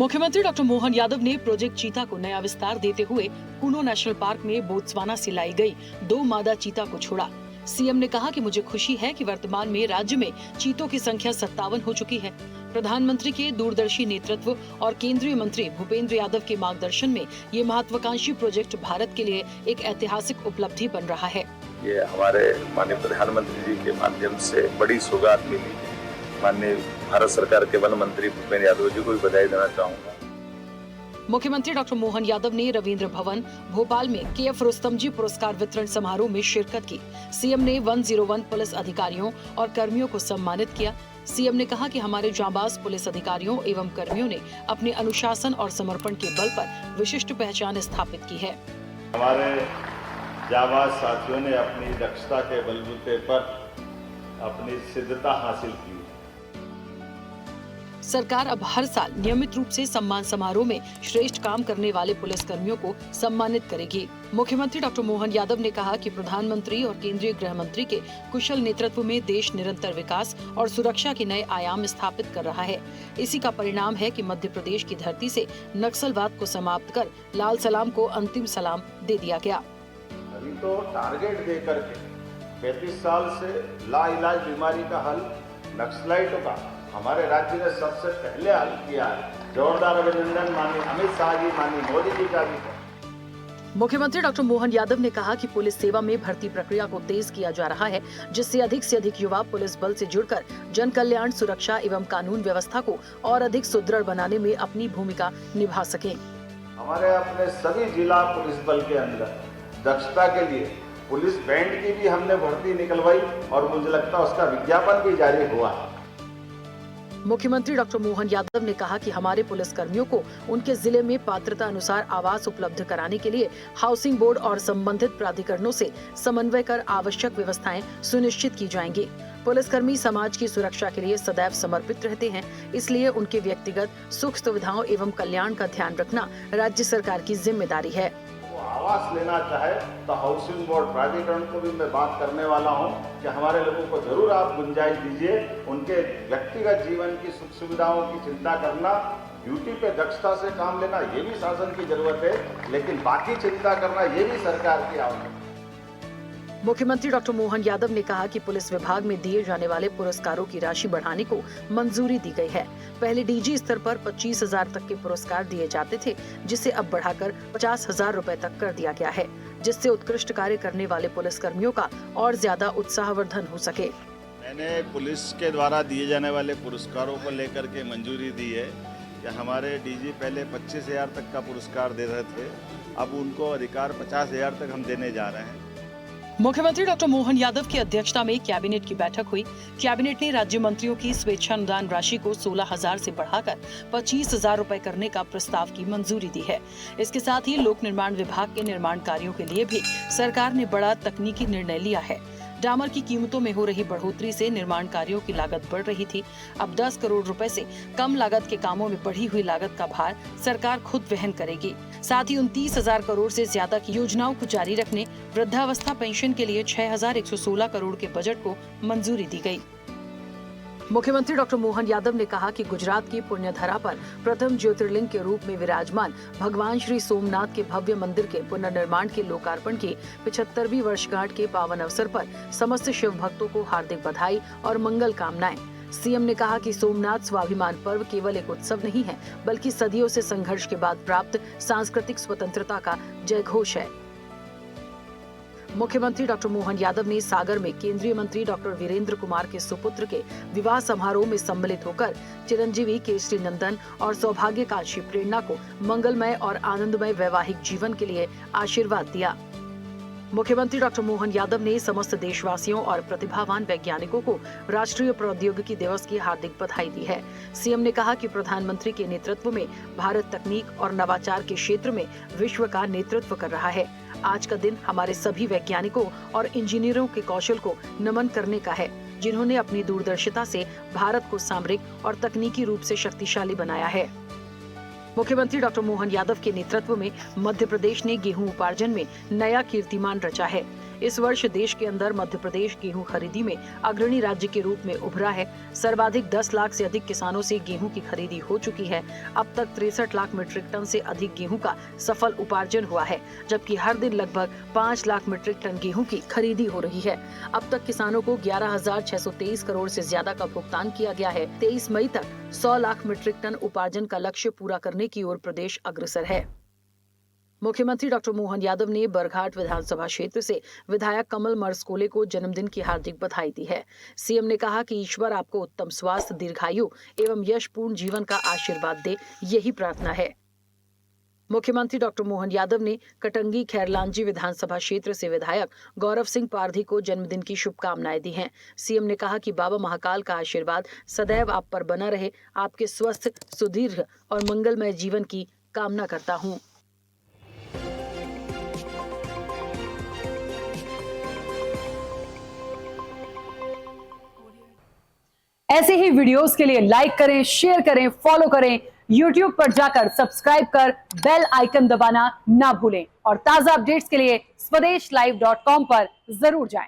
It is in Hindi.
मुख्यमंत्री डॉक्टर मोहन यादव ने प्रोजेक्ट चीता को नया विस्तार देते हुए कुनो नेशनल पार्क में बोत्सवाना से लाई गई 2 मादा चीता को छोड़ा। सीएम ने कहा कि मुझे खुशी है कि वर्तमान में राज्य में चीतों की संख्या 57 हो चुकी है। प्रधानमंत्री के दूरदर्शी नेतृत्व और केंद्रीय मंत्री भूपेंद्र यादव के मार्गदर्शन में ये महत्वाकांक्षी प्रोजेक्ट भारत के लिए एक ऐतिहासिक उपलब्धि बन रहा है। ये हमारे माननीय प्रधानमंत्री जी के माध्यम से बड़ी सौगात मिली। माननीय भारत सरकार के वन मंत्री भूपेंद्र यादव जी को भी बधाई देना चाहूँगा। मुख्यमंत्री डॉक्टर मोहन यादव ने रविंद्र भवन भोपाल में KF रुस्तम जी पुरस्कार वितरण समारोह में शिरकत की। सीएम ने 101 पुलिस अधिकारियों और कर्मियों को सम्मानित किया। सीएम ने कहा कि हमारे जांबाज पुलिस अधिकारियों एवं कर्मियों ने अपने अनुशासन और समर्पण के बल पर विशिष्ट पहचान स्थापित की है। हमारे जांबाज साथियों ने अपनी दक्षता के बलबूते पर अपनी सिद्धता हासिल की। सरकार अब हर साल नियमित रूप से सम्मान समारोह में श्रेष्ठ काम करने वाले पुलिस कर्मियों को सम्मानित करेगी। मुख्यमंत्री डॉक्टर मोहन यादव ने कहा कि प्रधानमंत्री और केंद्रीय गृह मंत्री के कुशल नेतृत्व में देश निरंतर विकास और सुरक्षा के नए आयाम स्थापित कर रहा है। इसी का परिणाम है कि मध्य प्रदेश की धरती से नक्सलवाद को समाप्त कर लाल सलाम को अंतिम सलाम दे दिया गया। अभी तो टारगेट दे करके 35 साल से लाइलाज बीमारी का हल नक्सलाइटों का हमारे राज्य ने सबसे पहले हल किया है। जोरदार अभिनंदन माननीय अमित शाह जी, माननीय मोदी जी का भी है। मुख्यमंत्री डॉक्टर मोहन यादव ने कहा कि पुलिस सेवा में भर्ती प्रक्रिया को तेज किया जा रहा है, जिससे अधिक से अधिक युवा पुलिस बल से जुड़कर जन कल्याण, सुरक्षा एवं कानून व्यवस्था को और अधिक सुदृढ़ बनाने में अपनी भूमिका निभा सकें। हमारे अपने सभी जिला पुलिस बल के अंदर दक्षता के लिए पुलिस बैंड की भी हमने भर्ती निकलवाई और मुझे लगता है उसका विज्ञापन भी जारी हुआ है। मुख्यमंत्री डॉक्टर मोहन यादव ने कहा कि हमारे पुलिस कर्मियों को उनके जिले में पात्रता अनुसार आवास उपलब्ध कराने के लिए हाउसिंग बोर्ड और संबंधित प्राधिकरणों से समन्वय कर आवश्यक व्यवस्थाएं सुनिश्चित की जाएंगी। पुलिसकर्मी समाज की सुरक्षा के लिए सदैव समर्पित रहते हैं, इसलिए उनके व्यक्तिगत सुख सुविधाओं एवं कल्याण का ध्यान रखना राज्य सरकार की जिम्मेदारी है। आवास लेना चाहे तो हाउसिंग बोर्ड प्राधिकरण को भी मैं बात करने वाला हूं कि हमारे लोगों को जरूर आप गुंजाइश दीजिए। उनके व्यक्तिगत जीवन की सुख सुविधाओं की चिंता करना, ड्यूटी पे दक्षता से काम लेना, ये भी शासन की जरूरत है, लेकिन बाकी चिंता करना ये भी सरकार की आवश्यकता है। मुख्यमंत्री डॉक्टर मोहन यादव ने कहा कि पुलिस विभाग में दिए जाने वाले पुरस्कारों की राशि बढ़ाने को मंजूरी दी गई है। पहले DG स्तर पर 25,000 तक के पुरस्कार दिए जाते थे, जिसे अब बढ़ाकर 50,000 रुपए तक कर दिया गया है, जिससे उत्कृष्ट कार्य करने वाले पुलिस कर्मियों का और ज्यादा उत्साहवर्धन हो सके। मैंने पुलिस के द्वारा दिए जाने वाले पुरस्कारों को लेकर के मंजूरी दी है कि हमारे DG पहले 25,000 तक का पुरस्कार दे रहे थे, अब उनको अधिकार 50,000 तक हम देने जा रहे हैं। मुख्यमंत्री डॉक्टर मोहन यादव की अध्यक्षता में कैबिनेट की बैठक हुई। कैबिनेट ने राज्य मंत्रियों की स्वेच्छा अनुदान राशि को 16,000 से बढ़ाकर 25,000 रुपए करने का प्रस्ताव की मंजूरी दी है। इसके साथ ही लोक निर्माण विभाग के निर्माण कार्यों के लिए भी सरकार ने बड़ा तकनीकी निर्णय लिया है। डामर की कीमतों में हो रही बढ़ोतरी से निर्माण कार्यों की लागत बढ़ रही थी। अब 10 करोड़ रुपए से कम लागत के कामों में बढ़ी हुई लागत का भार सरकार खुद वहन करेगी। साथ ही 29,000 करोड़ से ज्यादा की योजनाओं को जारी रखने, वृद्धावस्था पेंशन के लिए 6,116 करोड़ के बजट को मंजूरी दी गई। मुख्यमंत्री डॉक्टर मोहन यादव ने कहा कि गुजरात की पुण्यधरा पर प्रथम ज्योतिर्लिंग के रूप में विराजमान भगवान श्री सोमनाथ के भव्य मंदिर के पुनर्निर्माण के लोकार्पण की 75वीं वर्षगांठ के पावन अवसर पर समस्त शिव भक्तों को हार्दिक बधाई और मंगल कामनाएं। सीएम ने कहा कि सोमनाथ स्वाभिमान पर्व केवल एक उत्सव नहीं है, बल्कि सदियों से संघर्ष के बाद प्राप्त सांस्कृतिक स्वतंत्रता का जयघोष है। मुख्यमंत्री डॉक्टर मोहन यादव ने सागर में केंद्रीय मंत्री डॉक्टर वीरेंद्र कुमार के सुपुत्र के विवाह समारोह में सम्मिलित होकर चिरंजीवी केसरी नंदन और सौभाग्यकांक्षी प्रेरणा को मंगलमय और आनंदमय वैवाहिक जीवन के लिए आशीर्वाद दिया। मुख्यमंत्री डॉक्टर मोहन यादव ने समस्त देशवासियों और प्रतिभावान वैज्ञानिकों को राष्ट्रीय प्रौद्योगिकी दिवस की हार्दिक बधाई दी है। सीएम ने कहा कि प्रधानमंत्री के नेतृत्व में भारत तकनीक और नवाचार के क्षेत्र में विश्व का नेतृत्व कर रहा है। आज का दिन हमारे सभी वैज्ञानिकों और इंजीनियरों के कौशल को नमन करने का है, जिन्होंने अपनी दूरदर्शिता से भारत को सामरिक और तकनीकी रूप से शक्तिशाली बनाया है। मुख्यमंत्री डॉक्टर मोहन यादव के नेतृत्व में मध्य प्रदेश ने गेहूं उपार्जन में नया कीर्तिमान रचा है। इस वर्ष देश के अंदर मध्य प्रदेश गेहूं खरीदी में अग्रणी राज्य के रूप में उभरा है। सर्वाधिक 10 लाख से अधिक किसानों से गेहूं की खरीदी हो चुकी है। अब तक 63 लाख मीट्रिक टन से अधिक गेहूं का सफल उपार्जन हुआ है, जबकि हर दिन लगभग 5 लाख मीट्रिक टन गेहूं की खरीदी हो रही है। अब तक किसानों को 11,623 करोड़ से ज्यादा का भुगतान किया गया है। 23 मई तक 100 लाख मीट्रिक टन उपार्जन का लक्ष्य पूरा करने की ओर प्रदेश अग्रसर है। मुख्यमंत्री डॉक्टर मोहन यादव ने बरघाट विधानसभा क्षेत्र से विधायक कमल मर्सकोले को जन्मदिन की हार्दिक बधाई दी है। सीएम ने कहा कि ईश्वर आपको उत्तम स्वास्थ्य, दीर्घायु एवं यशपूर्ण जीवन का आशीर्वाद दे, यही प्रार्थना है। मुख्यमंत्री डॉक्टर मोहन यादव ने कटंगी खैरलांजी विधानसभा क्षेत्र से विधायक गौरव सिंह पारधी को जन्मदिन की शुभकामनाएं दी हैं। सीएम ने कहा कि बाबा महाकाल का आशीर्वाद सदैव आप पर बना रहे, आपके स्वस्थ, सुदीर्घ और मंगलमय जीवन की कामना करता हूं। ऐसे ही वीडियोस के लिए लाइक करें, शेयर करें, फॉलो करें। YouTube पर जाकर सब्सक्राइब कर बेल आइकन दबाना ना भूलें और ताजा अपडेट्स के लिए SwadeshLive.com पर जरूर जाएं।